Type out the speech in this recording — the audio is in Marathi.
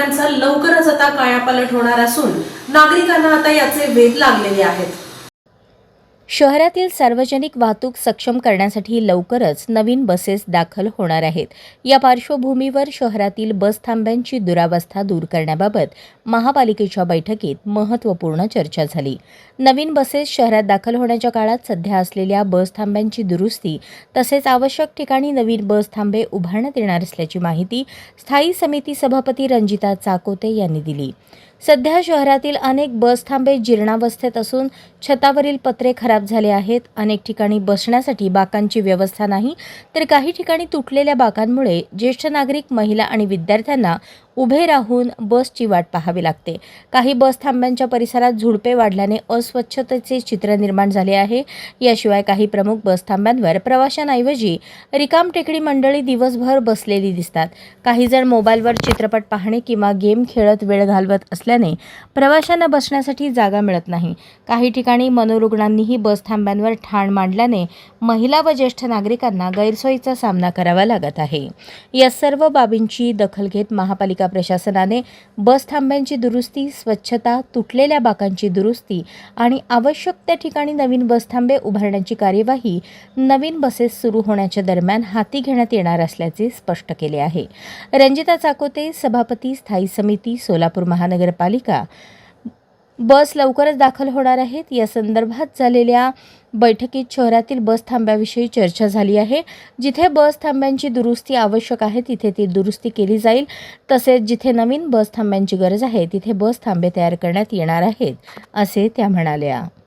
थांब्यांचा लवकरच आता कायापालट होणार असून नागरिकांना आता याचे वेध लागलेले आहेत। शहरातील सार्वजनिक वाहतूक सक्षम करण्यासाठी लवकरच नवीन बसेस दाखल होणार आहेत। या पार्श्वभूमीवर शहरातील बस थांब्यांची दुरावस्था दूर करण्याबाबत महापालिकेच्या बैठकीत महत्त्वपूर्ण चर्चा झाली। नवीन बसेस शहरात दाखल होण्याच्या काळात सध्या असलेल्या बस थांब्यांची दुरुस्ती तसेच आवश्यक ठिकाणी नवीन बस थांबे उभारण्यात येणार असल्याची माहिती स्थायी समिती सभापती रंजिता चाकोते यांनी दिली। सध्या शहरातील अनेक बस थांबे जीर्णावस्थेत असून छतावरील पत्रे खराब झाले आहेत। अनेक ठिकाणी बसण्यासाठी बाकांची व्यवस्था नाही, तर काही ठिकाणी तुटलेल्या बाकांमुळे ज्येष्ठ नागरिक, महिला आणि विद्यार्थ्यांना उभे राहून बसची वाट पाहावी लागते। काही बस थांब्यांच्या परिसरात झुडपे वाढल्याने अस्वच्छतेचे चित्र निर्माण झाले आहे। याशिवाय काही प्रमुख बस थांब्यांवर प्रवाशांऐवजी रिकाम टेकडी मंडळी दिवसभर बसलेली दिसतात। काही जण मोबाईलवर चित्रपट पाहणे किंवा गेम खेळत वेळ घालवत असल्याने प्रवाशांना बसण्यासाठी जागा मिळत नाही। काही ठिकाणी मनोरुग्णांनीही बस थांब्यांवर ठाण मांडल्याने महिला व ज्येष्ठ नागरिकांना गैरसोयीचा सामना करावा लागत आहे। या सर्व बाबींची दखल घेत महापालिका प्रशासनाने बस थांब्यांची दुरुस्ती, स्वच्छता, तुटलेल्या बाकांची दुरुस्ती आणि आवश्यक त्या ठिकाणी नवीन बस थांबे उभारण्याची कार्यवाही नवीन बसेस सुरू होण्याच्या दरम्यान हाती घेण्यात येणार असल्याचे स्पष्ट केले आहे। रंजिता चाकोते, सभापती, स्थायी समिती, सोलापूर महानगरपालिका। बस लवकरच दाखल होणार आहेत। या संदर्भात झालेल्या बैठकीत शहरातील बस थांब्याविषयी चर्चा झाली आहे। जिथे बस थांब्यांची दुरुस्ती आवश्यक आहे तिथे ती दुरुस्ती केली जाईल, तसेच जिथे नवीन बस थांब्यांची गरज आहे तिथे बस थांबे तयार करण्यात येणार आहेत, असे त्या म्हणाल्या।